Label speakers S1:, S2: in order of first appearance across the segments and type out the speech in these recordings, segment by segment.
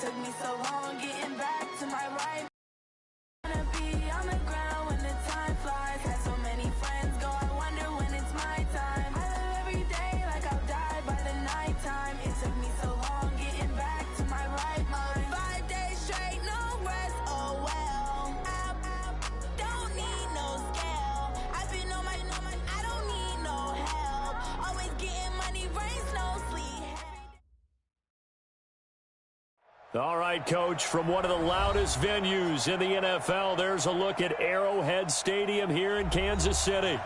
S1: took me so long getting back to my right. Wanna be on the ground when the time flies. Had so many friends go, I wonder when it's my time. I live every day like I'll die by the nighttime. It took me so long getting back to my right mind. 5 days straight, no rest, oh well. I don't need no scale. I've been on my, I don't need no help. Always getting money, rain, snow, sleet.
S2: All right, Coach, from one of the loudest venues in the NFL, there's a look at Arrowhead Stadium here in Kansas City.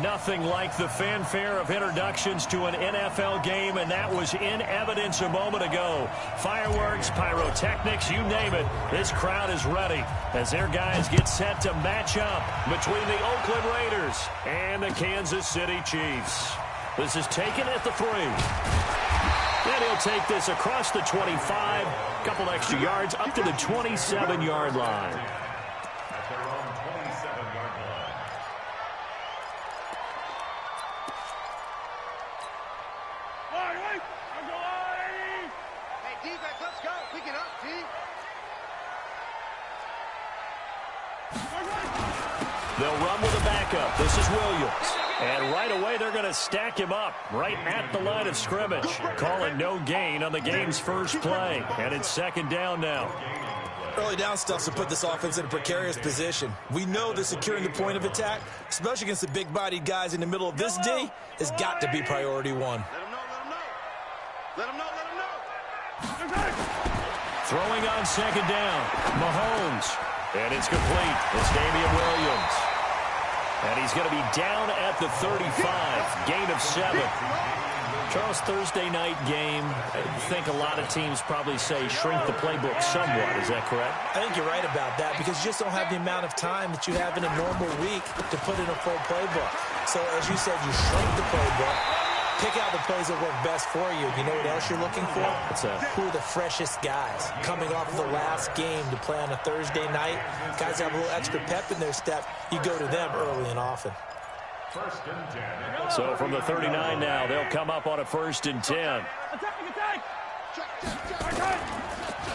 S2: Nothing like the fanfare of introductions to an NFL game, and that was in evidence a moment ago. Fireworks, pyrotechnics, you name it. This crowd is ready as their guys get set to match up between the Oakland Raiders and the Kansas City Chiefs. This is taken at the 3. And he'll take this across the 25, a couple extra yards, up to the 27-yard line.
S3: At their own 27-yard line.
S4: Hey, defense, let's go. Pick it up, team.
S2: They'll run with a backup. This is Williams. And right away, they're going to stack him up right at the line of scrimmage. Calling no gain on the game's first play. And it's second down now.
S5: Early down stuff to put this offense in a precarious position. We know that securing the point of attack, especially against the big-bodied guys in the middle of this D, has got to be priority one.
S4: Let him know.
S2: Throwing on second down, Mahomes. And it's complete. It's Damian Williams. And he's going to be down at the 35, gain of 7. Charles, Thursday night game, I think a lot of teams probably say shrink the playbook somewhat. Is that correct?
S5: I think you're right about that because you just don't have the amount of time that you have in a normal week to put in a full playbook. So, as you said, you shrink the playbook, pick out the plays that work best for you. You know what else you're looking for? Who are the freshest guys coming off of the last game to play on a Thursday night? Guys have a little extra pep in their step. You go to them early and often.
S3: First and 10.
S2: So from the 39 now, they'll come up on a 1st and 10.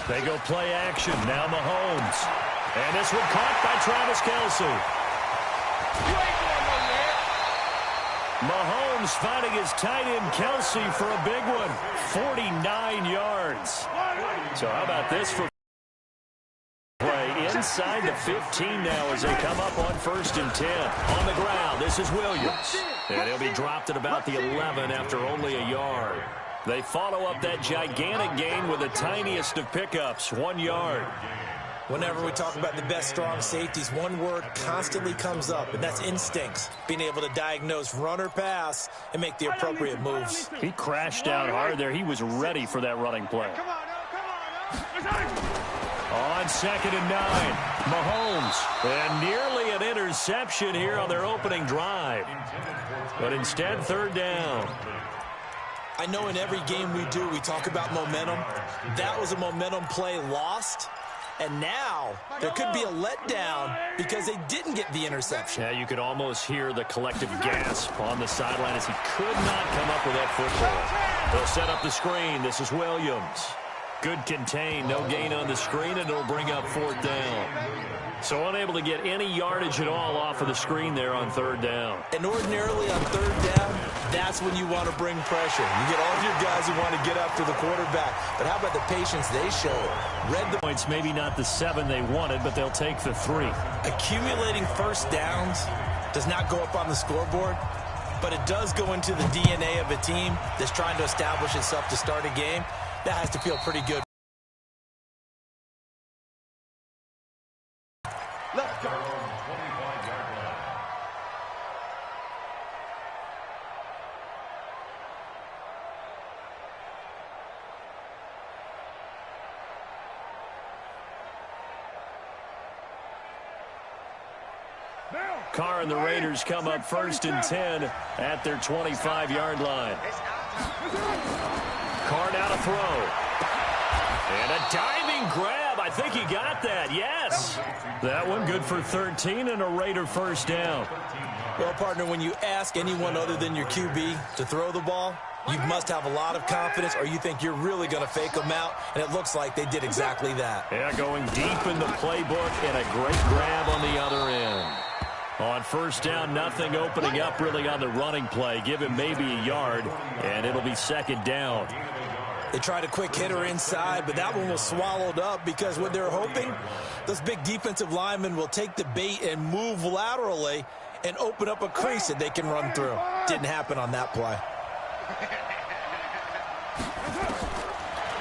S2: They go play action. Now Mahomes. And this one caught by Travis Kelce. Mahomes finding his tight end Kelce for a big one. 49 yards. So how about this for play inside the 15 now as they come up on 1st and 10. On the ground, this is Williams. And he'll be dropped at about the 11 after only a yard. They follow up that gigantic gain with the tiniest of pickups, 1 yard.
S5: Whenever we talk about the best strong safeties, one word constantly comes up, and that's instincts. Being able to diagnose run or pass and make the appropriate moves.
S2: He crashed out hard there. He was ready for that running play. On 2nd and 9, Mahomes. And nearly an interception here on their opening drive. But instead, 3rd down.
S5: I know in every game we do, we talk about momentum. That was a momentum play lost. And now there could be a letdown because they didn't get the interception.
S2: Yeah, you could almost hear the collective gasp on the sideline as he could not come up with that football. They'll set up the screen. This is Williams. Good contain, no gain on the screen, and it'll bring up 4th down. So unable to get any yardage at all off of the screen there on 3rd down.
S5: And ordinarily on 3rd down, that's when you want to bring pressure. You get all of your guys who want to get after the quarterback. But how about the patience they showed? Read the
S2: points, maybe not the 7 they wanted, but they'll take the 3.
S5: Accumulating first downs does not go up on the scoreboard, but it does go into the DNA of a team that's trying to establish itself to start a game. That has to feel pretty good.
S3: Let's go. 25-yard line.
S2: Carr and the Raiders come up 1st and 10 at their 25-yard line. Carr now to throw. And a diving grab. I think he got that. Yes. That one good for 13 and a Raider 1st down.
S5: Well, partner, when you ask anyone other than your QB to throw the ball, You must have a lot of confidence, or you think you're really going to fake them out, and it looks like they did exactly that.
S2: Yeah, going deep in the playbook and a great grab on the other end. On first down, nothing opening up really on the running play. Give him maybe a yard, and it'll be second down.
S5: They tried a quick hitter inside, but that one was swallowed up because what they're hoping, those big defensive linemen will take the bait and move laterally and open up a crease that they can run through. Didn't happen on that play.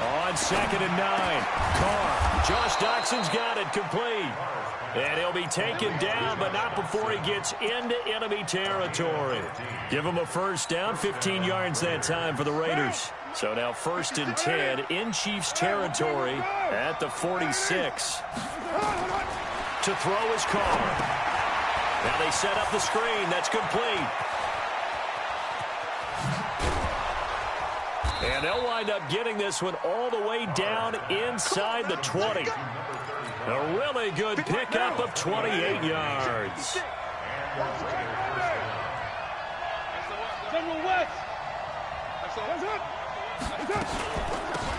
S2: On 2nd and 9, Carr. Josh Doxson's got it complete. And he'll be taken down, but not before he gets into enemy territory. Give him a first down, 15 yards that time for the Raiders. So now 1st and 10 in Chiefs territory at the 46. To throw is Carr. Now they set up the screen. That's complete. And they'll wind up getting this one all the way down inside the 20. A really good pickup of 28 yards.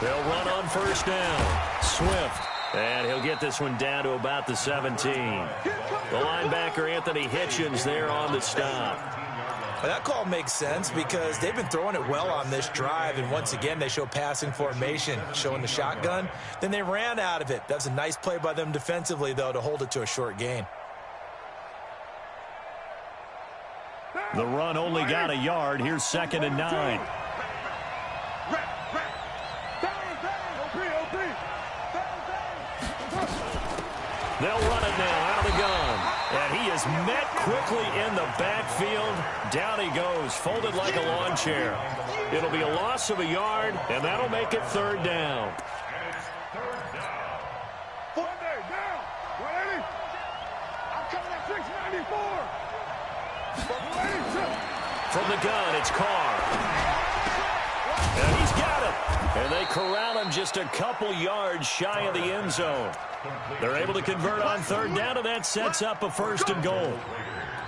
S2: They'll run on first down. Swift. And he'll get this one down to about the 17. The linebacker, Anthony Hitchens, there on the stop.
S5: Well, that call makes sense because they've been throwing it well on this drive, and once again they show passing formation, showing the shotgun. Then they ran out of it. That's a nice play by them defensively, though, to hold it to a short gain.
S2: The run only got a yard. Here's 2nd and 9. They'll run it now out of the gun. And he is met quickly in the backfield. Down he goes, folded like a lawn chair. It'll be a loss of a yard, and that'll make it 3rd down. From the gun, it's Carr. And he's got it. And they corral him just a couple yards shy of the end zone. They're able to convert on 3rd down, and that sets up a 1st and goal.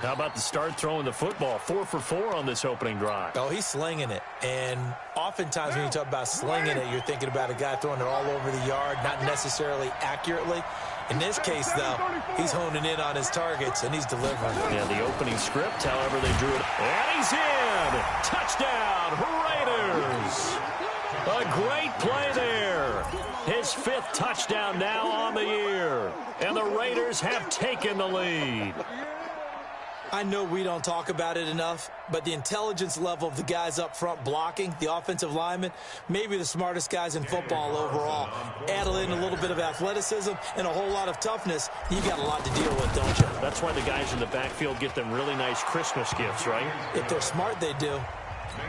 S2: How about the start throwing the football? 4 for 4 on this opening drive.
S5: Oh, he's slinging it. And oftentimes when you talk about slinging it, you're thinking about a guy throwing it all over the yard, not necessarily accurately. In this case, though, he's honing in on his targets, and he's delivering.
S2: Yeah, the opening script, however, they drew it. And he's in! Touchdown, Raiders! A great play there. His 5th touchdown now on the year. And the Raiders have taken the lead.
S5: I know we don't talk about it enough, but the intelligence level of the guys up front blocking, the offensive linemen, maybe the smartest guys in football overall. Add in a little bit of athleticism and a whole lot of toughness, you got a lot to deal with, don't you?
S2: That's why the guys in the backfield get them really nice Christmas gifts, right?
S5: If they're smart, they do.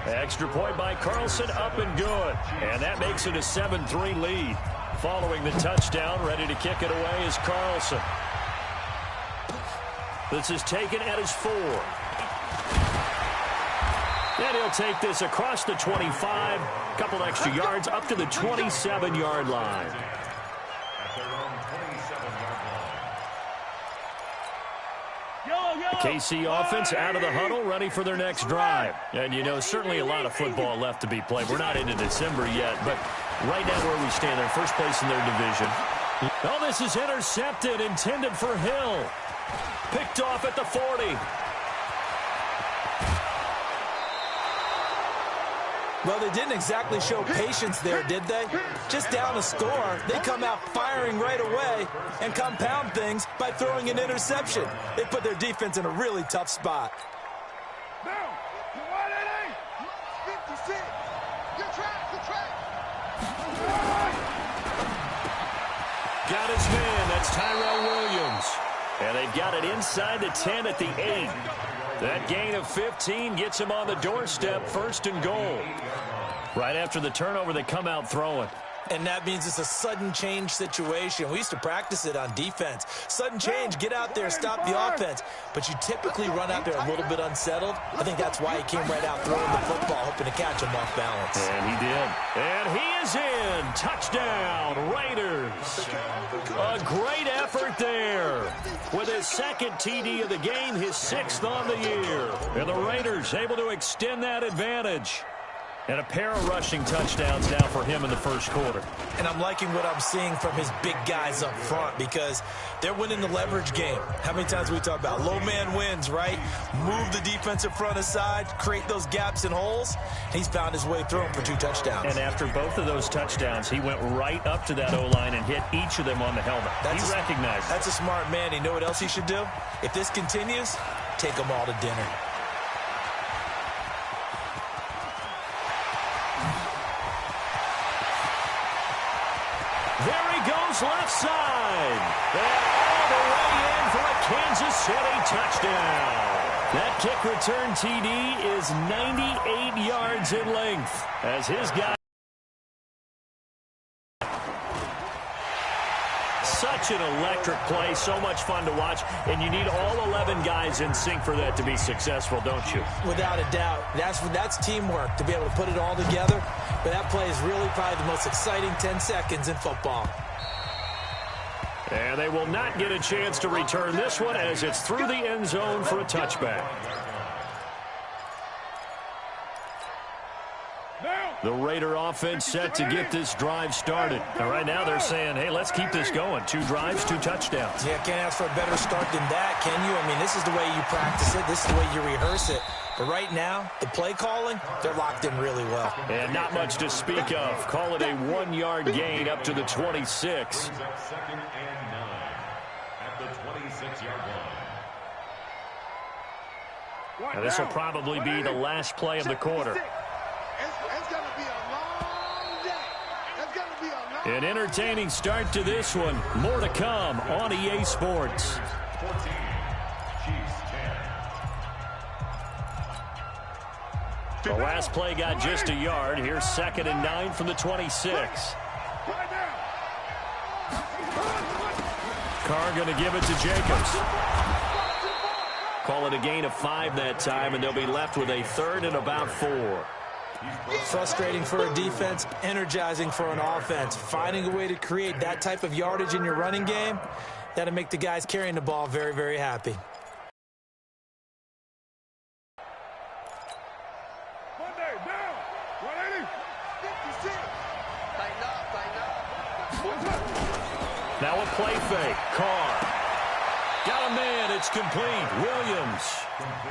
S2: Extra point by Carlson, up and good. And that makes it a 7-3 lead. Following the touchdown, ready to kick it away is Carlson. This is taken at his 4. And he'll take this across the 25. Couple extra yards up to the 27-yard line. The KC offense out of the huddle, ready for their next drive. And, you know, certainly a lot of football left to be played. We're not into December yet, but right now where we stand, they're first place in their division. Oh, this is intercepted, intended for Hill. Picked off at the 40.
S5: Well, they didn't exactly show patience there, did they? Just down a score, they come out firing right away and compound things by throwing an interception. They put their defense in a really tough spot.
S2: Got his man. That's Tyrell Williams. And they've got it inside the 10 at the 8. That gain of 15 gets him on the doorstep, 1st and goal. Right after the turnover, they come out throwing.
S5: And that means it's a sudden change situation. We used to practice it on defense. Sudden change, get out there, stop the offense. But you typically run out there a little bit unsettled. I think that's why he came right out throwing the football, hoping to catch him off balance.
S2: And he did. And he is in. Touchdown, Raiders. A great effort there. With his 2nd TD of the game, his 6th on the year. And the Raiders able to extend that advantage. And a pair of rushing touchdowns now for him in the first quarter.
S5: And I'm liking what I'm seeing from his big guys up front because they're winning the leverage game. How many times we talk about low man wins, right? Move the defensive front aside, create those gaps and holes. He's found his way through them for 2 touchdowns.
S2: And after both of those touchdowns, he went right up to that O-line and hit each of them on the helmet. He recognized it.
S5: That's a smart man. You know what else he should do? If this continues, take them all to dinner.
S2: There he goes left side. And all the way in for a Kansas City touchdown. That kick return TD is 98 yards in length as his guy. Such an electric play, so much fun to watch, and you need all 11 guys in sync for that to be successful, don't you?
S5: Without a doubt. That's teamwork to be able to put it all together. But that play is really probably the most exciting 10 seconds in football.
S2: And they will not get a chance to return this one as it's through the end zone for a touchback. The Raider offense set to get this drive started. And right now they're saying, hey, let's keep this going. 2 drives, 2 touchdowns.
S5: Yeah, can't ask for a better start than that, can you? I mean, this is the way you practice it. This is the way you rehearse it. But right now, the play calling, they're locked in really well.
S2: And not much to speak of. Call it a 1-yard gain up to the 26.
S3: Second and 9 at the 26-yard line.
S2: And this will probably be the last play of the quarter.
S4: It's going to be a long day. It's going to be a long
S2: An entertaining start to this one. More to come on EA Sports.
S3: 14, Chiefs 10.
S2: The last play got just a yard. Here's 2nd and 9 from the 26. Carr going to give it to Jacobs. Call it a gain of 5 that time, and they'll be left with a 3rd and about 4.
S5: Frustrating for a defense, energizing for an offense. Finding a way to create that type of yardage in your running game, that'll make the guys carrying the ball very, very happy.
S2: Now a play fake. Carr. Got a man. It's complete. Williams.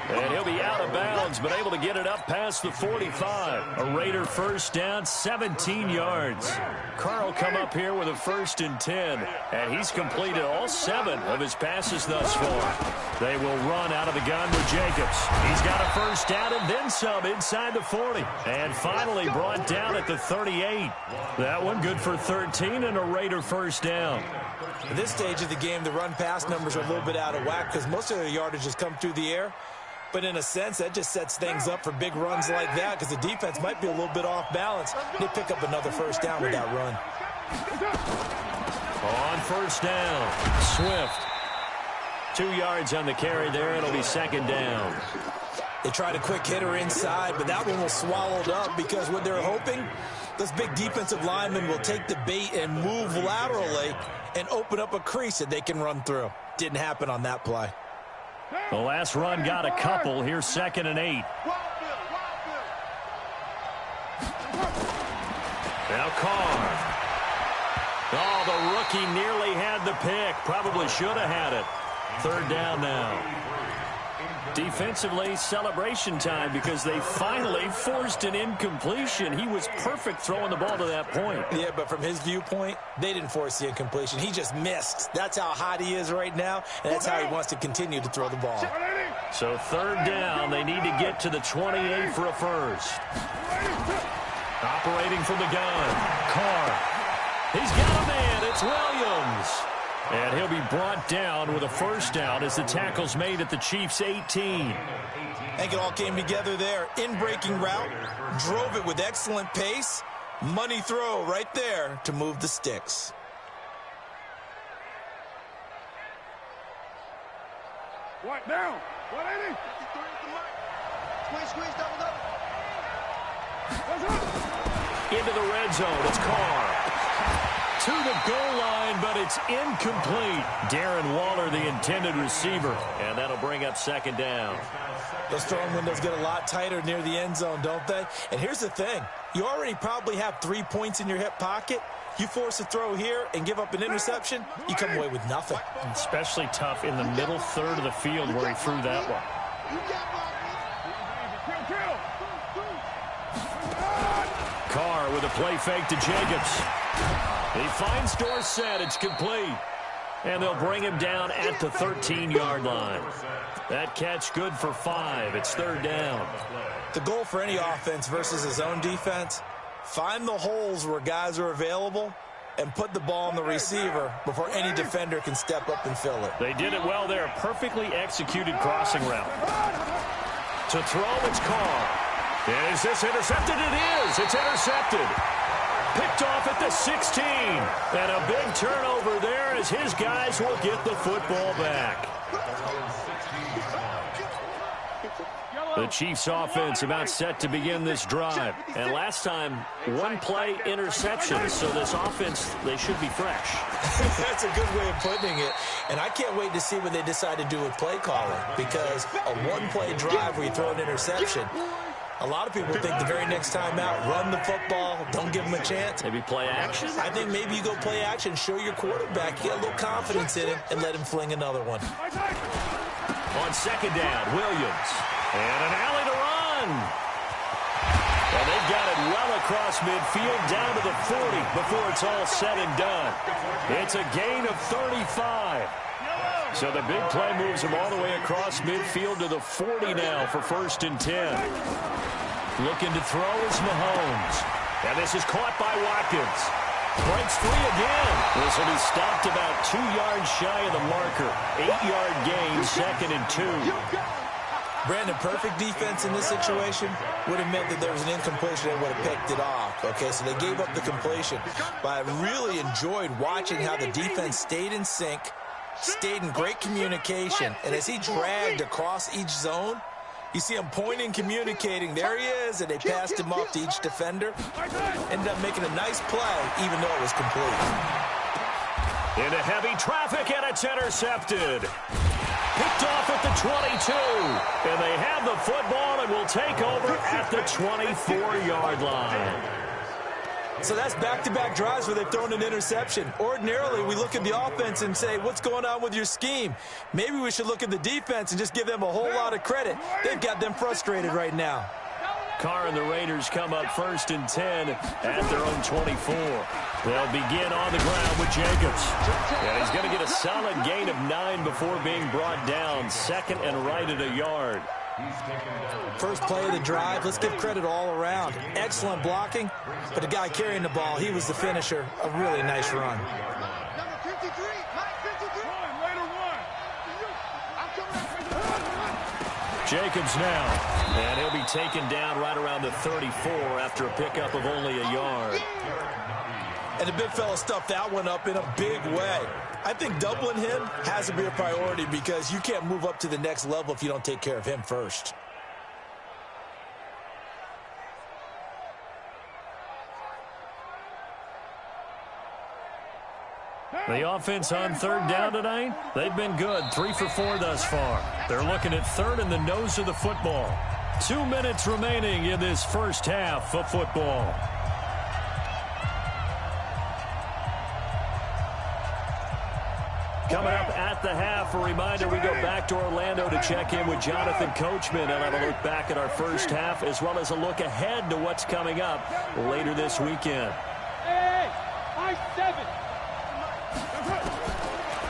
S2: And he'll be out of bounds, but able to get it up past the 45. A Raider first down, 17 yards. Carr will come up here with a 1st and 10. And he's completed all 7 of his passes thus far. They will run out of the gun with Jacobs. He's got a first down and then some inside the 40. And finally brought down at the 38. That one good for 13 and a Raider first down.
S5: At this stage of the game, the run-pass numbers are a little bit out of whack because most of their yardage has come through the air. But in a sense, that just sets things up for big runs like that because the defense might be a little bit off balance. They pick up another first down with that run.
S2: On first down, Swift. 2 yards on the carry there. It'll be 2nd down.
S5: They tried a quick hitter inside, but that one was swallowed up because what they're hoping, those big defensive linemen will take the bait and move laterally and open up a crease that they can run through. Didn't happen on that play.
S2: The last run got a couple. Here's 2nd and 8. Now Carr. Oh, the rookie nearly had the pick. Probably should have had it. 3rd down now. Defensively, celebration time because they finally forced an incompletion. He was perfect throwing the ball to that point.
S5: Yeah, but from his viewpoint, they didn't force the incompletion. He just missed. That's how hot he is right now, and that's how he wants to continue to throw the ball.
S2: So 3rd down, they need to get to the 28 for a first. Operating from the gun, Carr. He's got a man. It's Williams. And he'll be brought down with a first down as the tackle's made at the Chiefs' 18.
S5: I think it all came together there. In-breaking route, drove it with excellent pace. Money throw right there to move the sticks.
S4: What now? 180. Squeeze, double.
S2: Into the red zone. It's Carr. to the goal line, but it's incomplete. Darren Waller, the intended receiver, and that'll bring up second down.
S5: Those throwing windows get a lot tighter near the end zone, don't they? And here's the thing. You already probably have 3 points in your hip pocket. You force a throw here and give up an interception, you come away with nothing.
S2: Especially tough in the middle third of the field where he threw that one. Carr with a play fake to Jacobs. He finds Dorsett. It's complete. And they'll bring him down at the 13-yard line. That catch good for 5. It's third down.
S5: The goal for any offense versus his own defense, find the holes where guys are available and put the ball on the receiver before any defender can step up and fill it.
S2: They did it well there. Perfectly executed crossing route. To throw, it's Carr. Is this intercepted? It is. It's intercepted. Picked off at the 16. And a big turnover there as his guys will get the football back. The Chiefs offense about set to begin this drive. And last time, one play interception. So this offense, they should be fresh.
S5: That's a good way of putting it. And I can't wait to see what they decide to do with play calling. Because a one-play drive where you throw an interception, a lot of people think the very next time out, run the football, don't give them a chance.
S2: Maybe play action?
S5: I think maybe you go play action, show your quarterback, you get a little confidence in him, and let him fling another one.
S2: On second down, Williams. And an alley to run. And they've got it well across midfield down to the 40 before it's all said and done. It's a gain of 35. So the big play moves him all the way across midfield to the 40 now for 1st and 10. Looking to throw is Mahomes. And this is caught by Watkins. Breaks free again. This will be stopped about 2 yards shy of the marker. 8-yard gain, 2nd and 2.
S5: Brandon, perfect defense in this situation would have meant that there was an incompletion and would have picked it off. Okay, so they gave up the completion. But I really enjoyed watching how the defense stayed in sync, stayed in great communication, and as he dragged across each zone, you see him pointing, communicating. There he is, and they passed him off to each defender. Ended up making a nice play, even though it was complete.
S2: Into heavy traffic, and it's intercepted. Picked off at the 22. And they have the football and will take over at the 24-yard line.
S5: So that's back-to-back drives where they've thrown an interception. Ordinarily, we look at the offense and say, what's going on with your scheme? Maybe we should look at the defense and just give them a whole lot of credit. They've got them frustrated right now.
S2: Carr and the Raiders come up 1st and 10 at their own 24. They'll begin on the ground with Jacobs. And he's going to get a solid gain of 9 before being brought down. 2nd and right at a yard.
S5: First play of the drive, let's give credit all around. Excellent blocking, but the guy carrying the ball, he was the finisher. A really nice run.
S2: Jacobs now, and he'll be taken down right around the 34 after a pickup of only a yard.
S5: And the big fella stuffed that one up in a big way. I think doubling him has to be a priority because you can't move up to the next level if you don't take care of him first.
S2: The offense on 3rd down tonight, they've been good. 3 for 4 thus far. They're looking at 3rd in the nose of the football. 2 minutes remaining in this first half of football. Coming up at the half, a reminder, we go back to Orlando to check in with Jonathan Coachman and have a look back at our first half as well as a look ahead to what's coming up later this weekend.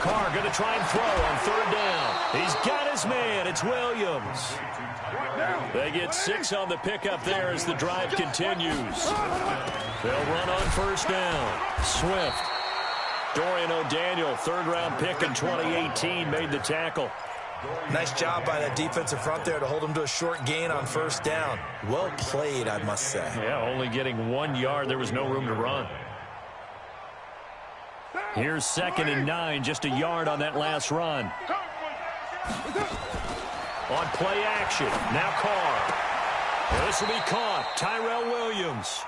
S2: Carr going to try and throw on 3rd down. He's got his man. It's Williams. They get 6 on the pickup there as the drive continues. They'll run on 1st down. Swift. Dorian O'Daniel, 3rd-round pick in 2018, made the tackle.
S5: Nice job by that defensive front there to hold him to a short gain on 1st down. Well played, I must say.
S2: Yeah, only getting 1 yard. There was no room to run. Here's 2nd and 9, just a yard on that last run. On play action, now Carr. This will be caught. Tyrell Williams.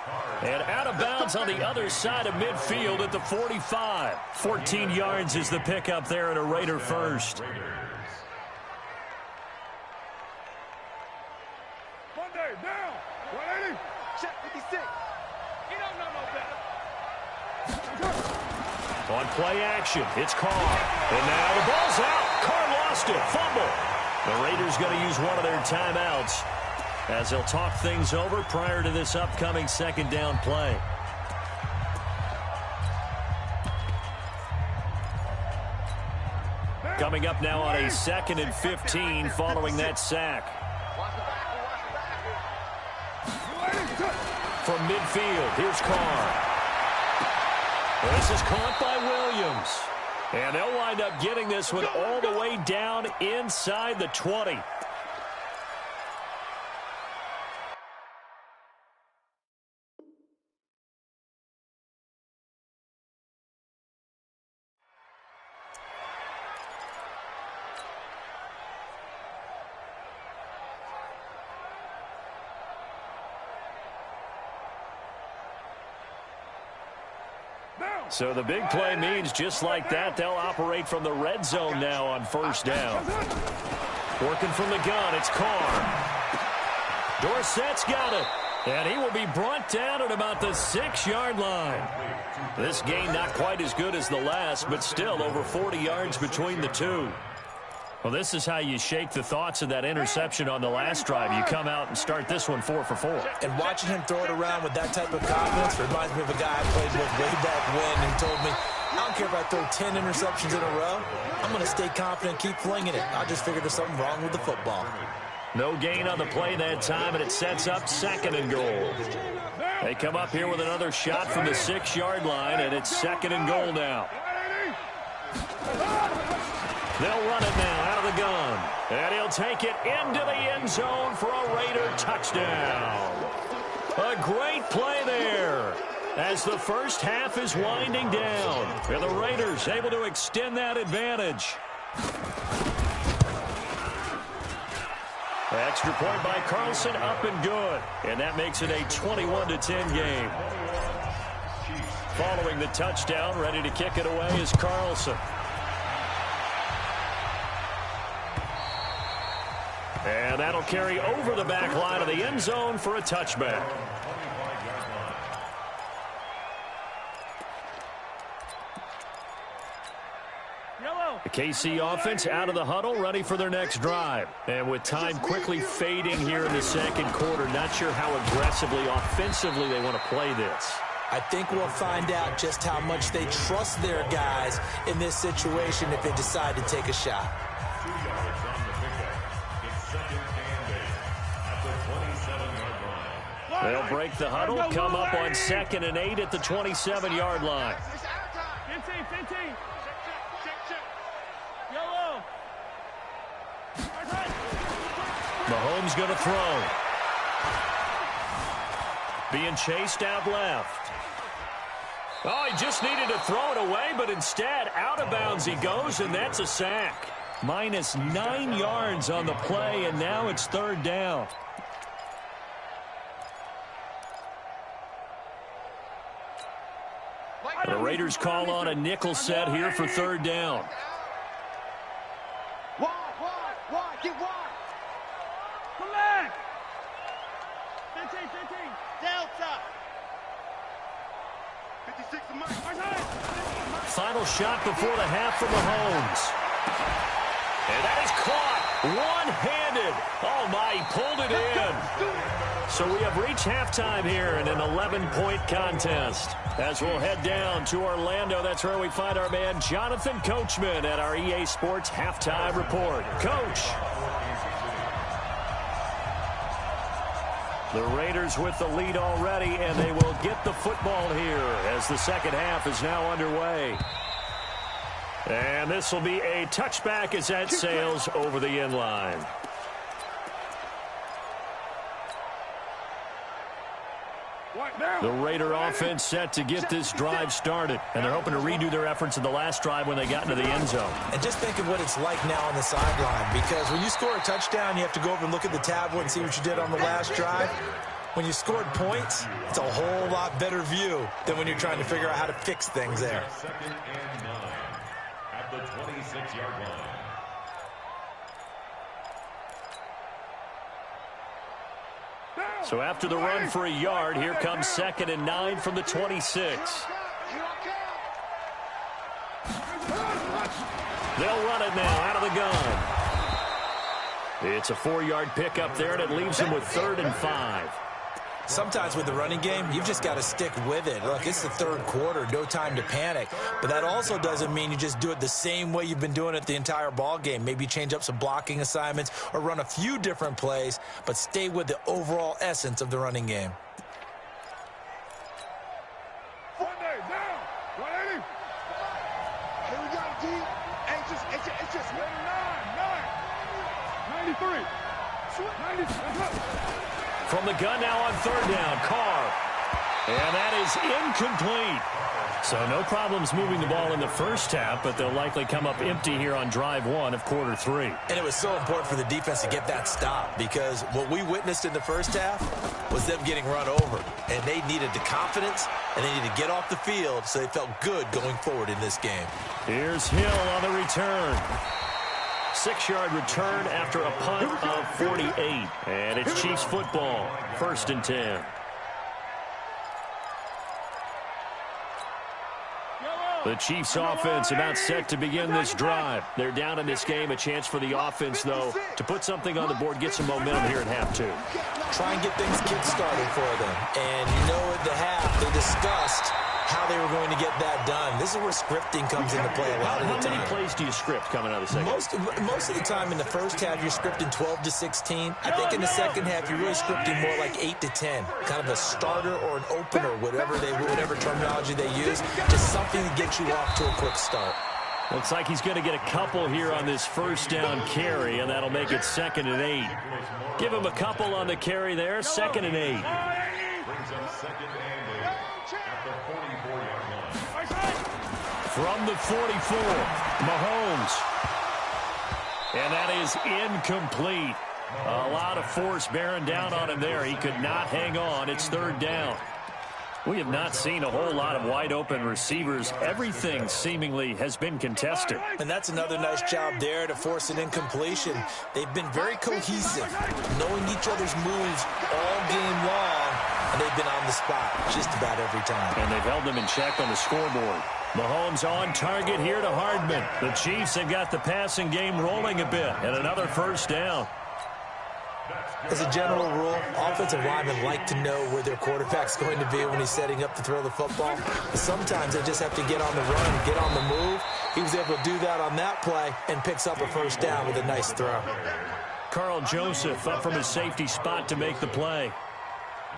S2: And out of bounds on the other side of midfield at the 45. 14 yards is the pickup there and a Raider first.
S4: Monday, down. 180. Check 56. You don't know no better.
S2: On play action, it's Carr. And now the ball's out. Carr lost it. Fumble. The Raiders going to use one of their timeouts as they'll talk things over prior to this upcoming second down play. Coming up now on a 2nd and 15 following that sack. From midfield, here's Carr. This is caught by Williams. And they'll wind up getting this one all the way down inside the 20. So the big play means just like that, they'll operate from the red zone now on first down. Working from the gun, it's Carr. Dorsett's got it. And he will be brought down at about the 6-yard line. This gain not quite as good as the last, but still over 40 yards between the two. Well, this is how you shake the thoughts of that interception on the last drive. You come out and start this one 4 for 4.
S5: And watching him throw it around with that type of confidence reminds me of a guy I played with way back when and told me, I don't care if I throw 10 interceptions in a row. I'm going to stay confident, keep flinging it. I just figured there's something wrong with the football.
S2: No gain on the play that time, and it sets up 2nd and goal. They come up here with another shot from the 6-yard line, and it's 2nd and goal now. They'll run it now out of the gun. And he'll take it into the end zone for a Raider touchdown. A great play there as the first half is winding down. And the Raiders able to extend that advantage. Extra point by Carlson, up and good. And that makes it a 21-10 game. Following the touchdown, ready to kick it away is Carlson. And that'll carry over the back line of the end zone for a touchback. The KC offense out of the huddle, ready for their next drive. And with time quickly fading here in the second quarter, not sure how aggressively, offensively they want to play this.
S5: I think we'll find out just how much they trust their guys in this situation if they decide to take a shot.
S2: They'll break the huddle, come up on 2nd and 8 at the 27-yard line.
S4: 15. Yellow.
S2: Mahomes going to throw. Being chased out left. Oh, he just needed to throw it away, but instead, out of bounds he goes, and that's a sack. Minus 9 yards on the play, and now it's 3rd down. The Raiders call on a nickel set here for 3rd down.
S4: Wide, get wide. Come back. 15. Delta. 56 to Mike.
S2: Final shot before the half from Mahomes. And that is caught one-handed. Oh, my, he pulled it in. So we have reached halftime here in an 11-point contest. As we'll head down to Orlando, that's where we find our man Jonathan Coachman at our EA Sports Halftime Report. Coach. The Raiders with the lead already, and they will get the football here as the second half is now underway. And this will be a touchback as that sails over the end line.
S4: White.
S2: The Raider offense set to get this drive started, and they're hoping to redo their efforts in the last drive when they got into the end zone.
S5: And just think of what it's like now on the sideline, because when you score a touchdown, you have to go over and look at the tablet and see what you did on the last drive. When you scored points, it's a whole lot better view than when you're trying to figure out how to fix things there.
S3: 2nd and 9 at the 26-yard line.
S2: So after the run for a yard, here comes 2nd and 9 from the 26. They'll run it now out of the gun. It's a 4-yard pickup there, and it leaves them with 3rd and 5.
S5: Sometimes with the running game, you've just got to stick with it. Look, it's the third quarter, no time to panic. But that also doesn't mean you just do it the same way you've been doing it the entire ball game. Maybe change up some blocking assignments or run a few different plays, but stay with the overall essence of the running game.
S4: Sunday, down. 180. Here we go, D. It's just 9. 93. 90.
S2: From the gun now on 3rd down, Carr. And that is incomplete. So no problems moving the ball in the first half, but they'll likely come up empty here on drive 1 of quarter 3.
S5: And it was so important for the defense to get that stop, because what we witnessed in the first half was them getting run over. And they needed the confidence, and they needed to get off the field so they felt good going forward in this game.
S2: Here's Hill on the return. 6-yard return after a punt of 48. And it's Chiefs football, 1st and 10. The Chiefs offense about set to begin this drive. They're down in this game. A chance for the offense, though, to put something on the board, get some momentum here at half 2.
S5: Try and get things kick-started for them. And you know at the half, they discussed how they were going to get that done. This is where scripting comes into play a lot of the time.
S2: How many plays do you script coming out of the second?
S5: Most of the time in the first half, you're scripting 12 to 16. I think in the second half, you're really scripting more like 8 to 10. Kind of a starter or an opener, whatever terminology they use. Just something to get you off to a quick start.
S2: Looks like he's going to get a couple here on this 1st down carry, and that'll make it 2nd and 8. Give him a couple on the carry there, 2nd and 8.
S3: Brings up 2nd and 8 at the 44-yard line.
S2: From the 44, Mahomes. And that is incomplete. A lot of force bearing down on him there. He could not hang on. It's 3rd down. We have not seen a whole lot of wide-open receivers. Everything seemingly has been contested.
S5: And that's another nice job there to force an incompletion. They've been very cohesive, knowing each other's moves all game long, and they've been on the spot just about every time.
S2: And they've held them in check on the scoreboard. Mahomes on target here to Hardman. The Chiefs have got the passing game rolling a bit, and another 1st down.
S5: As a general rule, offensive linemen like to know where their quarterback's going to be when he's setting up to throw the football. But sometimes they just have to get on the run, get on the move. He was able to do that on that play and picks up a 1st down with a nice throw.
S2: Carl Joseph up from his safety spot to make the play.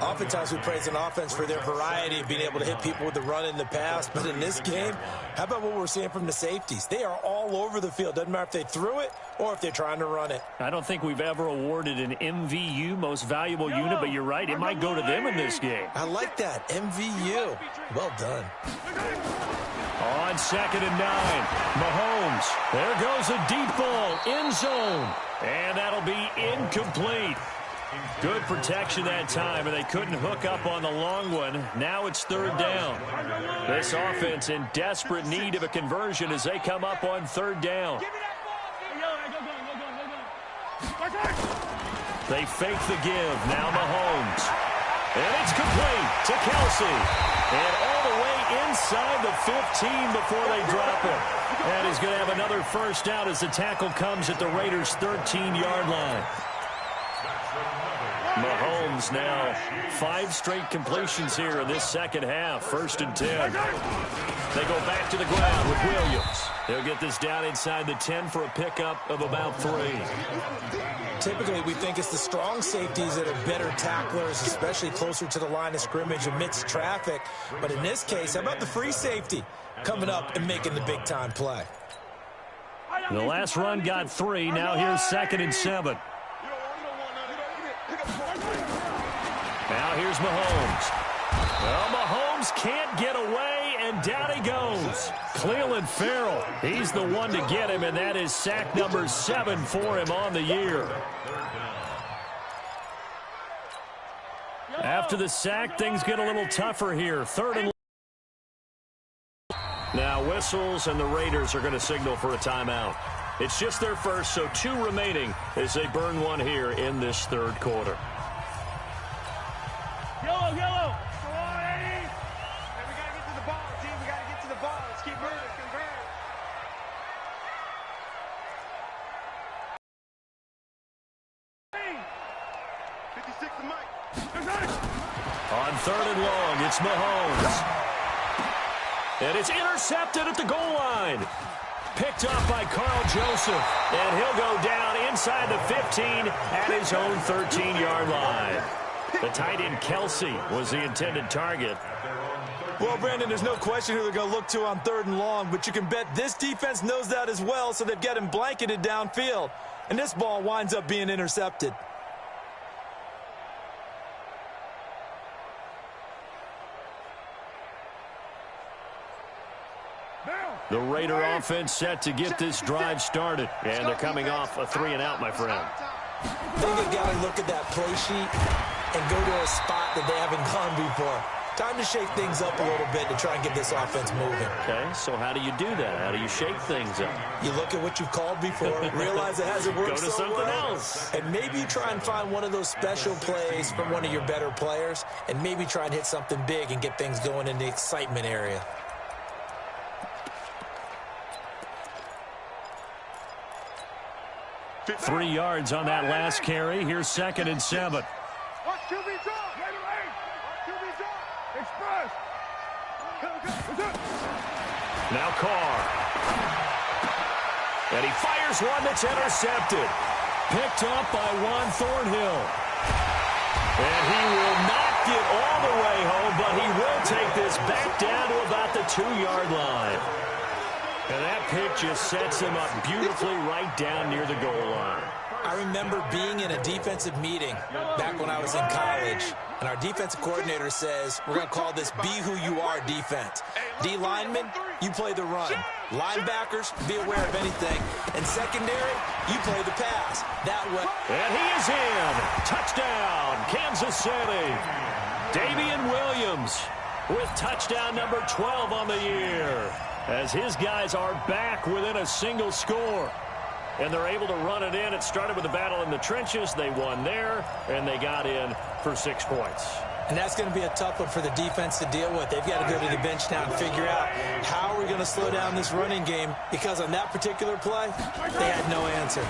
S5: Oftentimes we praise an offense for their variety of being able to hit people with the run in the pass. But in this game, how about what we're seeing from the safeties? They are all over the field. Doesn't matter if they threw it or if they're trying to run it.
S2: I don't think we've ever awarded an MVU, most valuable unit, but you're right. It might go to them in this game.
S5: I like that. MVU. Well done.
S2: On 2nd and 9, Mahomes. There goes a deep ball, end zone. And that'll be incomplete. Good protection that time, and they couldn't hook up on the long one. Now it's 3rd down. This offense in desperate need of a conversion as they come up on 3rd down. They fake the give. Now Mahomes. And it's complete to Kelsey. And all the way inside the 15 before they drop it. And he's going to have another 1st down as the tackle comes at the Raiders' 13-yard line. Mahomes now 5 straight completions here in this second half. 1st and 10. They go back to the ground with Williams. They'll get this down inside the 10 for a pickup of about 3.
S5: Typically, we think it's the strong safeties that are better tacklers, especially closer to the line of scrimmage amidst traffic. But in this case, how about the free safety coming up and making the big-time play?
S2: The last run got 3. Now here's 2nd and 7. Now here's Mahomes. Well, Mahomes can't get away, and down he goes. Cleveland Farrell, he's the one to get him, and that is sack number 7 for him on the year. After the sack, things get a little tougher here. 3rd and long. Now whistles, and the Raiders are going to signal for a timeout. It's just their first, so 2 remaining as they burn one here in this 3rd quarter.
S4: Yellow. Come on, Eddie. Hey, we got to get to the ball, team. We got to get to the ball. Let's keep moving. 56 to Mike.
S2: On 3rd and long, it's Mahomes. And it's intercepted at the goal line. Picked up by Carl Joseph. And he'll go down inside the 15 at his own 13-yard line. The tight end Kelsey was the intended target.
S5: Well, Brandon, there's no question who they're going to look to on 3rd and long, but you can bet this defense knows that as well, so they've got him blanketed downfield. And this ball winds up being intercepted.
S2: The Raider offense set to get this drive started. And they're coming off a 3-and-out, my friend.
S5: I think they've got to look at that play sheet and go to a spot that they haven't gone before. Time to shake things up a little bit to try and get this offense moving.
S2: Okay, so how do you do that? How do you shake things up?
S5: You look at what you've called before, realize it hasn't worked
S2: Go to
S5: so
S2: something
S5: well,
S2: else.
S5: and maybe you try and find one of those special plays from one of your better players, and maybe try and hit something big and get things going in the excitement area.
S2: Three yards on that last carry. Here's 2nd and 7.
S4: Watch QB drop. Watch QB drop. Express.
S2: Now Carr. And he fires one that's intercepted. Picked up by Juan Thornhill. And he will not get all the way home, but he will take this back down to about the 2-yard line. And that pick just sets him up beautifully right down near the goal line.
S5: I remember being in a defensive meeting back when I was in college, and our defensive coordinator says, we're going to call this Be Who You Are defense. D linemen, you play the run. Linebackers, be aware of anything. And secondary, you play the pass. That way.
S2: And he is in. Touchdown, Kansas City. Damian Williams with touchdown number 12 on the year, as his guys are back within a single score. And they're able to run it in. It started with a battle in the trenches. They won there, and they got in for 6 points.
S5: And that's going to be a tough one for the defense to deal with. They've got to go to the bench now and figure out how are we going to slow down this running game, because on that particular play, they had no answer.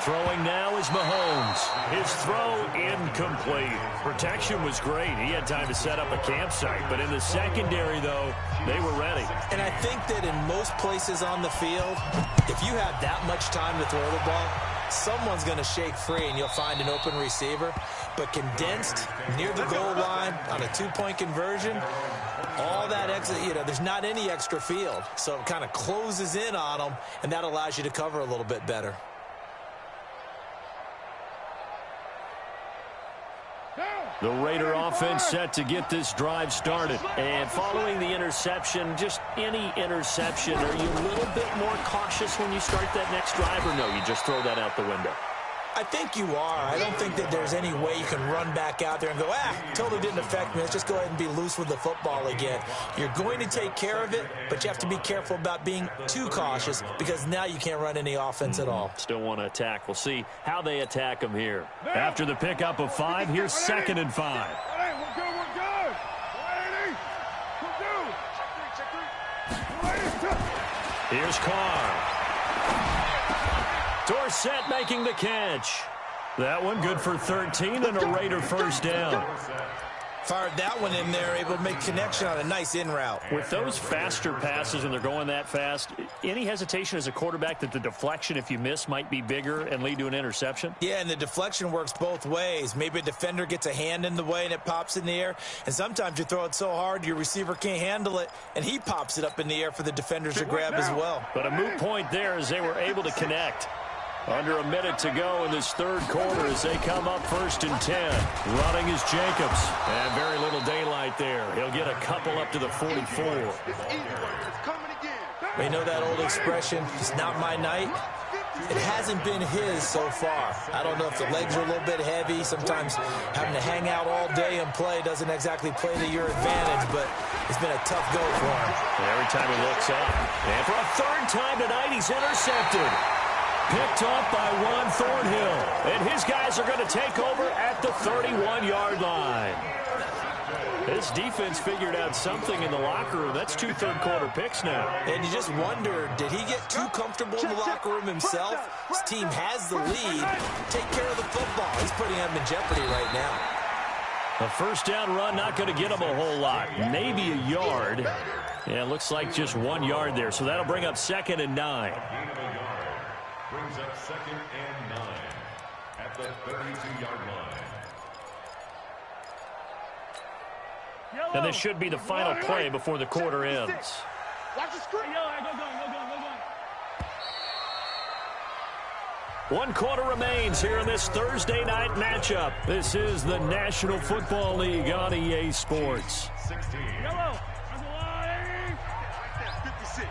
S2: Throwing now is Mahomes. His throw incomplete. Protection was great. He had time to set up a campsite. But in the secondary, though, they were ready.
S5: And I think that in most places on the field, if you have that much time to throw the ball, someone's going to shake free and you'll find an open receiver. But condensed near the goal line on a 2-point conversion, all that extra, there's not any extra field. So it kind of closes in on them, and that allows you to cover a little bit better.
S2: The Raider offense set to get this drive started. And following the interception, just any interception, are you a little bit more cautious when you start that next drive, or no, you just throw that out the window?
S5: I think you are. I don't think that there's any way you can run back out there and go, totally didn't affect me. Let's just go ahead and be loose with the football again. You're going to take care of it, but you have to be careful about being too cautious, because now you can't run any offense at all.
S2: Still want to attack. We'll see how they attack them here. After the pickup of 5, here's 2nd and 5.
S4: We're good. 180.
S2: Here's Carr. Dorsett making the catch. That one good for 13 and a Raider first down.
S5: Fired that one in there, able to make connection on a nice in route.
S2: With those faster passes and they're going that fast, any hesitation as a quarterback that the deflection, if you miss, might be bigger and lead to an interception?
S5: Yeah, and the deflection works both ways. Maybe a defender gets a hand in the way and it pops in the air, and sometimes you throw it so hard your receiver can't handle it, and he pops it up in the air for the defenders to grab as well.
S2: But a moot point there as they were able to connect. Under a minute to go in this third quarter as they come up 1st and 10. Running is Jacobs. And very little daylight there. He'll get a couple up to the 44.
S5: We know that old expression, it's not my night. It hasn't been his so far. I don't know if the legs are a little bit heavy. Sometimes having to hang out all day and play doesn't exactly play to your advantage, but it's been a tough go for him.
S2: And every time he looks up. And for a third time tonight, he's intercepted. Picked off by Juan Thornhill. And his guys are going to take over at the 31-yard line. This defense figured out something in the locker room. That's 2 third-quarter picks now.
S5: And you just wonder, did he get too comfortable in the locker room himself? His team has the lead. Take care of the football. He's putting them in jeopardy right now.
S2: A first down run, not going to get him a whole lot. Maybe a yard. Yeah, it looks like just 1 yard there. So that'll bring up 2nd and 9.
S3: Brings up 2nd and 9 at the 32-yard line.
S2: And this should be the final play before the quarter ends.
S4: Watch the screen. Go.
S2: 1 quarter remains here in this Thursday night matchup. This is the National Football League on EA Sports.
S3: 16.
S4: Yellow. That's a line. 56.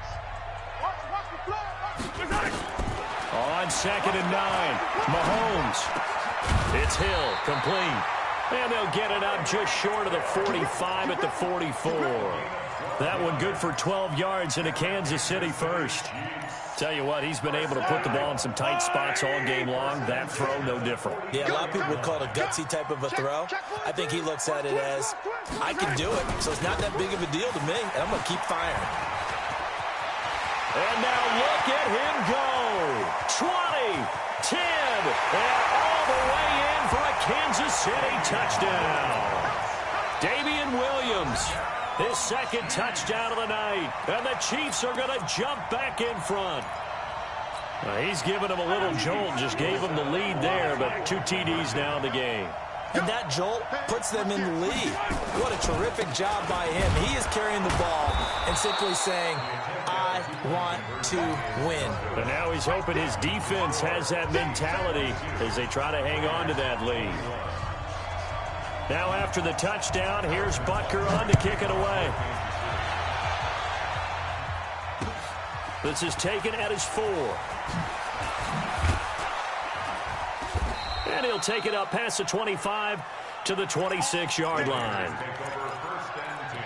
S4: Watch the play.
S2: On 2nd and 9, Mahomes. It's Hill, complete. And they'll get it up just short of the 45 at the 44. That one good for 12 yards into Kansas City first. Tell you what, he's been able to put the ball in some tight spots all game long. That throw, no different.
S5: Yeah, a lot of people would call it a gutsy type of a throw. I think he looks at it as, I can do it, so it's not that big of a deal to me, and I'm going to keep firing.
S2: And now look at him go. 20, 10, and all the way in for a Kansas City touchdown. Damian Williams, his 2nd touchdown of the night. And the Chiefs are going to jump back in front. He's given them a little jolt, just gave them the lead there, but 2 TDs now in the game.
S5: And that jolt puts them in the lead. What a terrific job by him. He is carrying the ball and simply saying, I want to win.
S2: And now he's hoping his defense has that mentality as they try to hang on to that lead. Now after the touchdown, here's Butker on to kick it away. This is taken at his 4. And he'll take it up past the 25 to the 26-yard line.
S3: Take over 1st and 10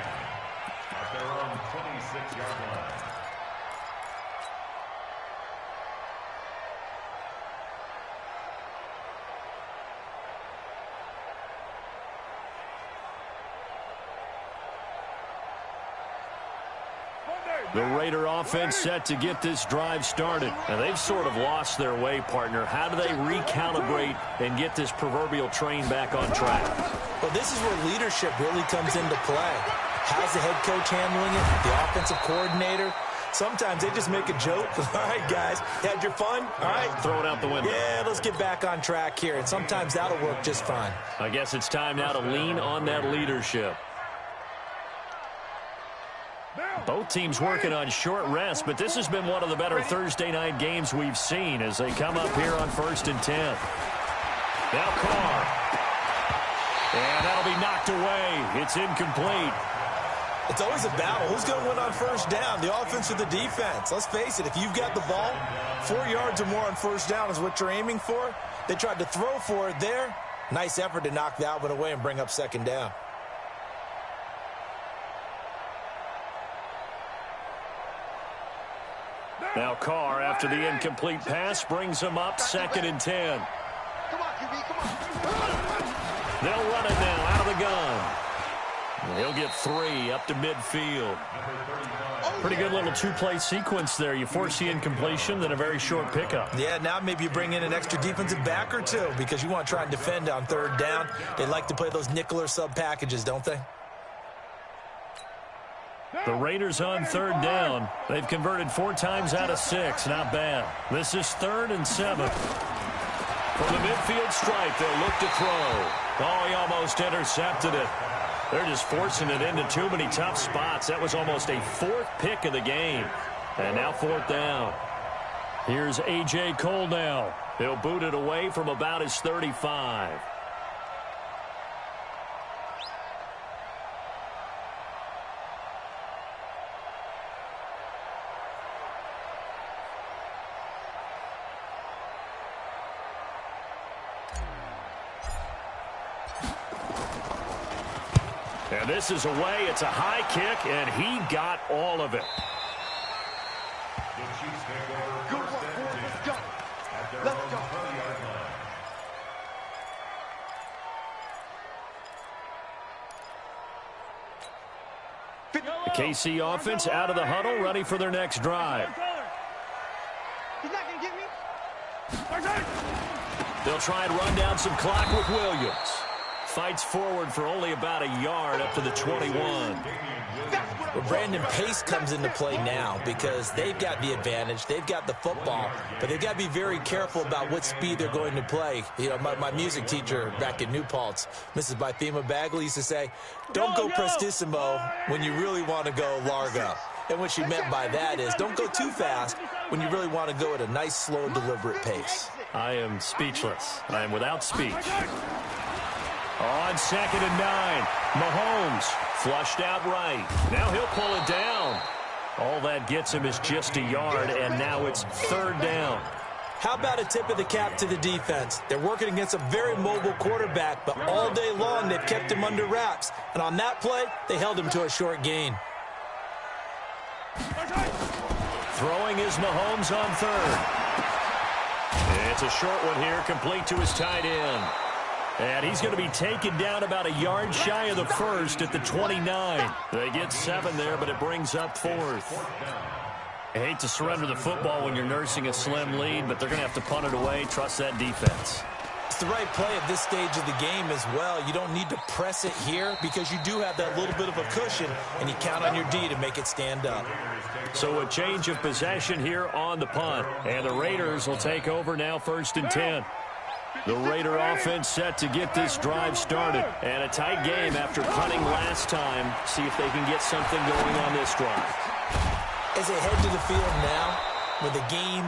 S3: at their own 26-yard line.
S2: The Raider offense set to get this drive started. And they've sort of lost their way, partner. How do they recalibrate and get this proverbial train back on track?
S5: Well, this is where leadership really comes into play. How's the head coach handling it? The offensive coordinator? Sometimes they just make a joke. All right, guys, you had your fun? All right.
S2: Throw it out the window.
S5: Yeah, let's get back on track here. And sometimes that'll work just fine.
S2: I guess it's time now to lean on that leadership. Both teams working on short rest, but this has been one of the better Thursday night games we've seen as they come up here on 1st and 10. Now Carr. And that'll be knocked away. It's incomplete.
S5: It's always a battle. Who's going to win on 1st down, the offense or the defense? Let's face it, if you've got the ball, 4 yards or more on 1st down is what you're aiming for. They tried to throw for it there. Nice effort to knock that one away and bring up 2nd down.
S2: Now Carr, after the incomplete pass, brings him up 2nd and 10.
S4: Come on, QB, come on.
S2: They'll run it now out of the gun. And he'll get 3 up to midfield. Pretty good little 2-play sequence there. You force the incompletion, then a very short pickup.
S5: Yeah, now maybe you bring in an extra defensive back or 2 because you want to try and defend on 3rd down. They like to play those nickel or sub packages, don't they?
S2: The Raiders on 3rd down. They've converted 4 times out of 6. Not bad. This is 3rd and 7. From the midfield stripe, they'll look to throw. Oh, he almost intercepted it. They're just forcing it into too many tough spots. That was almost a 4th pick of the game. And now 4th down. Here's A.J. Cole now. He'll boot it away from about his 35. And this is away. It's a high kick, and he got all of it.
S4: Good work, boys. Let's go. Let's go.
S2: The KC offense out of the huddle, ready for their next drive.
S4: He's not going to get me.
S2: They'll try and run down some clock with Williams. Fights forward for only about a yard up to the 21.
S5: Well, Brandon, pace comes into play now because they've got the advantage. They've got the football, but they've got to be very careful about what speed they're going to play. You know, my music teacher back in New Paltz, Mrs. Bythema Bagley, used to say, don't go prestissimo when you really want to go largo. And what she meant by that is don't go too fast when you really want to go at a nice, slow, deliberate pace.
S2: I am speechless. I am without speech. On 2nd and 9, Mahomes flushed out right. Now he'll pull it down. All that gets him is just a yard, and now it's 3rd down.
S5: How about a tip of the cap to the defense? They're working against a very mobile quarterback, but all day long they've kept him under wraps. And on that play, they held him to a short gain.
S2: Throwing is Mahomes on 3rd. It's a short one here, complete to his tight end. And he's going to be taken down about a yard shy of the 1st at the 29. They get 7 there, but it brings up 4th. I hate to surrender the football when you're nursing a slim lead, but they're going to have to punt it away. Trust that defense.
S5: It's the right play at this stage of the game as well. You don't need to press it here because you do have that little bit of a cushion, and you count on your D to make it stand up.
S2: So a change of possession here on the punt, and the Raiders will take over now 1st and 10. The Raider offense set to get this drive started. And a tight game after punting last time. See if they can get something going on this drive.
S5: As they head to the field now, with the game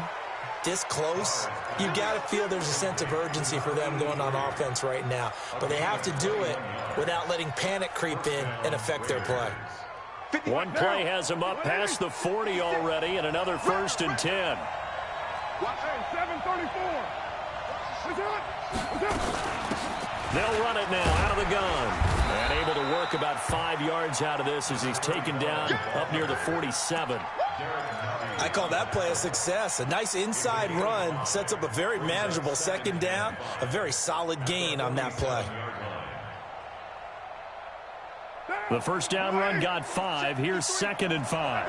S5: this close, you've got to feel there's a sense of urgency for them going on offense right now. But they have to do it without letting panic creep in and affect their play.
S2: One play has them up past the 40 already, and another 1st and 10.
S4: 7:34.
S2: They'll run it now out of the gun. And able to work about 5 yards out of this as he's taken down up near the 47.
S5: I call that play a success. A nice inside run sets up a very manageable 2nd down. A very solid gain on that play.
S2: The 1st down run got 5. Here's 2nd and 5.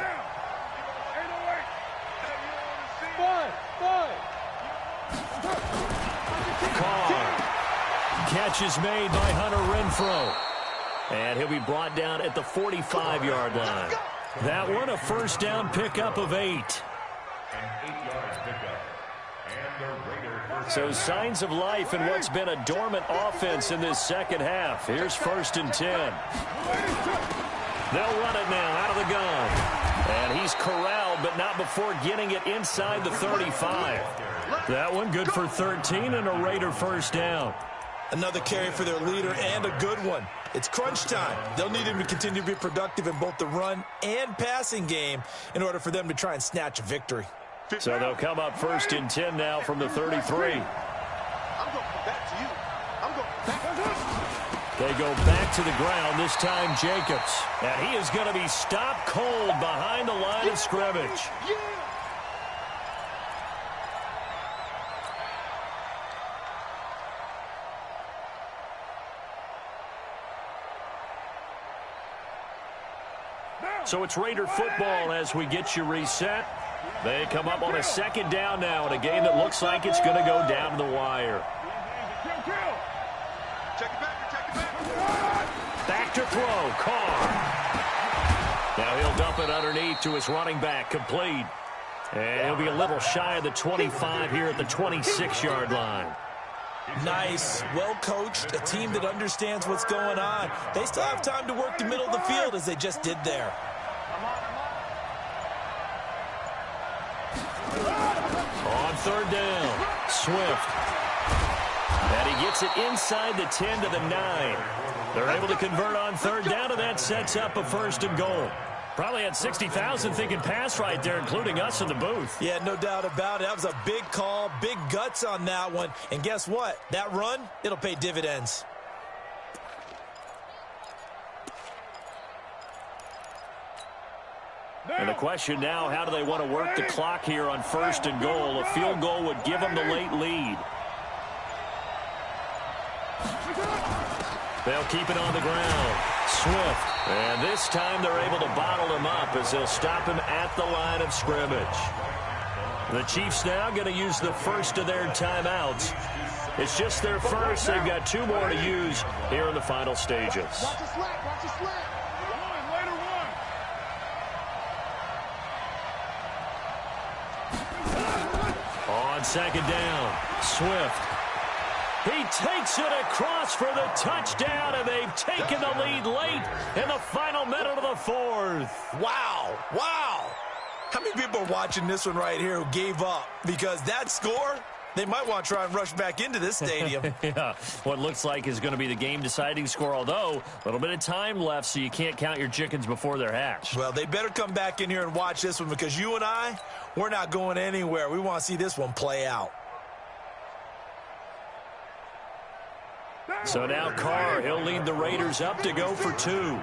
S2: Carr. Catch is made by Hunter Renfrow. And he'll be brought down at the 45-yard line. That one a 1st down pickup of 8. So signs of life in what's been a dormant offense in this 2nd half. Here's 1st and 10. They'll run it now out of the gun. And he's corralled, but not before getting it inside the 35. That one good for 13 and a Raider 1st down.
S5: Another carry for their leader and a good one. It's crunch time. They'll need him to continue to be productive in both the run and passing game in order for them to try and snatch a victory.
S2: So they'll come up 1st and 10 now from the 33.
S4: I'm going back to you. I'm going back.
S2: They go back to the ground, this time Jacobs. And he is going to be stopped cold behind the line of scrimmage. So it's Raider football as we get you reset. They come up on a 2nd down now in a game that looks like it's going to go down to the wire. Back to throw, Carr. Now he'll dump it underneath to his running back, complete. And he'll be a little shy of the 25 here at the 26-yard line.
S5: Nice, well-coached, a team that understands what's going on. They still have time to work the middle of the field as they just did there.
S2: third down. Swift. And he gets it inside the 10 to the 9. They're able to convert on third down, and that sets up a 1st and goal. Probably had 60,000 thinking pass right there, including us in the booth.
S5: Yeah, no doubt about it. That was a big call, big guts on that one. And guess what? That run, it'll pay dividends.
S2: And the question now, how do they want to work the clock here on 1st and goal? A field goal would give them the late lead. They'll keep it on the ground. Swift. And this time they're able to bottle him up as they'll stop him at the line of scrimmage. The Chiefs now going to use the first of their timeouts. It's just their first. They've got 2 more to use here in the final stages.
S4: Watch the slack, watch the slack. Later one.
S2: On second down, Swift. He takes it across for the touchdown, and they've taken the lead late in the final minute of the 4th.
S5: Wow, wow. How many people are watching this one right here who gave up? Because that score, they might want to try and rush back into this stadium.
S2: Yeah, what looks like is going to be the game-deciding score, although a little bit of time left, so you can't count your chickens before they're hatched.
S5: Well, they better come back in here and watch this one, because you and I, we're not going anywhere. We want to see this one play out.
S2: So now Carr, he'll lead the Raiders up to go for 2.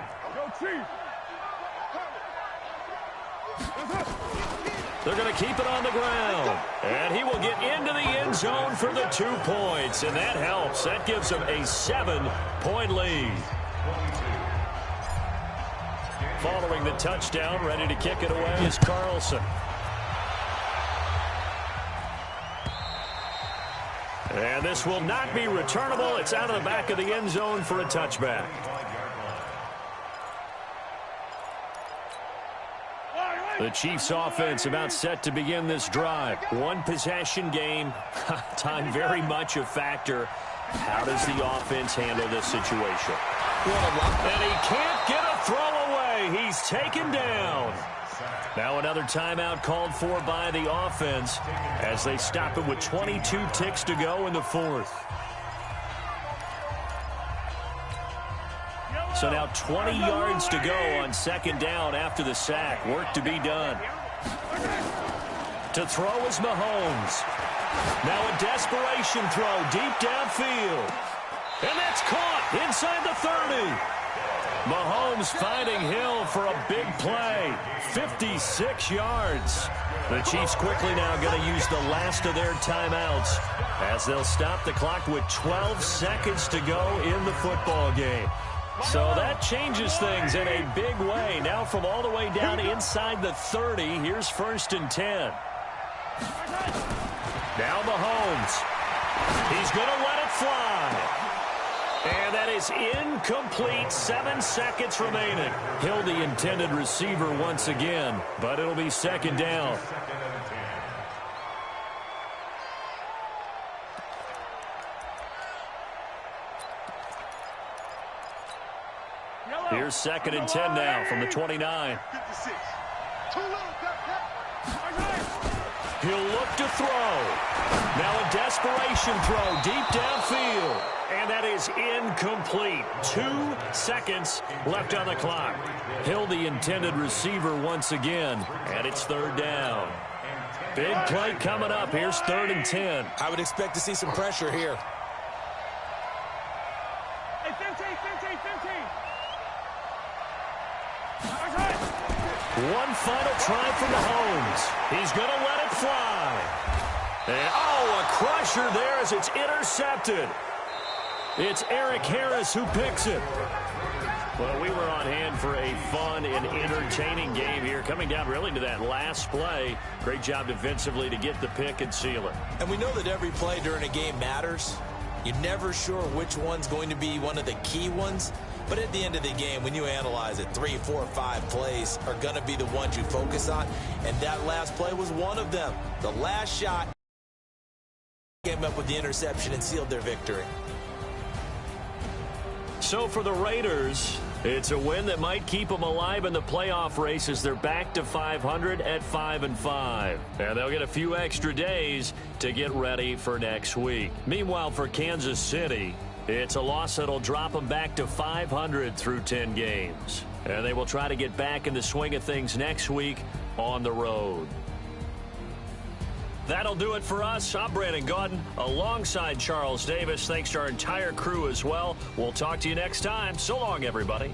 S2: They're going to keep it on the ground. And he will get into the end zone for the 2 points. And that helps. That gives them a 7-point lead. Following the touchdown, ready to kick it away is Carlson. And this will not be returnable. It's out of the back of the end zone for a touchback. The Chiefs offense about set to begin this drive. 1 possession game. Time very much a factor. How does the offense handle this situation? And he can't get a throw away. He's taken down. Now another timeout called for by the offense as they stop it with 22 ticks to go in the 4th. So now 20 yards to go on second down after the sack. Work to be done. To throw is Mahomes. Now a desperation throw deep downfield. And that's caught inside the 30. Mahomes finding Hill for a big play. 56 yards. The Chiefs quickly now going to use the last of their timeouts as they'll stop the clock with 12 seconds to go in the football game. So that changes things in a big way. Now from all the way down inside the 30, here's 1st and 10. Now Mahomes. He's going to let it fly. And that is incomplete. 7 seconds remaining. Hill the intended receiver once again, but it'll be second down. Here's 2nd and 10 now from the 29. He'll look to throw. Now a desperation throw deep downfield. And that is incomplete. 2 seconds left on the clock. Hill the intended receiver once again. And it's 3rd down. Big play coming up. Here's 3rd and 10.
S5: I would expect to see some pressure here.
S4: Hey, 15.
S2: One final try from Mahomes. He's going to let it fly. And, oh, a crusher there as it's intercepted. It's Eric Harris who picks it. Well, we were on hand for a fun and entertaining game here, coming down really to that last play. Great job defensively to get the pick and seal it.
S5: And we know that every play during a game matters. You're never sure which one's going to be one of the key ones. But at the end of the game, when you analyze it, 3, 4, 5 plays are going to be the ones you focus on. And that last play was one of them. The last shot came up with the interception and sealed their victory.
S2: So for the Raiders, It's a win that might keep them alive in the playoff race as they're back to 500 at 5-5. And they'll get a few extra days to get ready for next week. Meanwhile, for Kansas City, it's a loss that'll drop them back to 500 through 10 games. And they will try to get back in the swing of things next week on the road. That'll do it for us. I'm Brandon Gaudin alongside Charles Davis. Thanks to our entire crew as well. We'll talk to you next time. So long, everybody.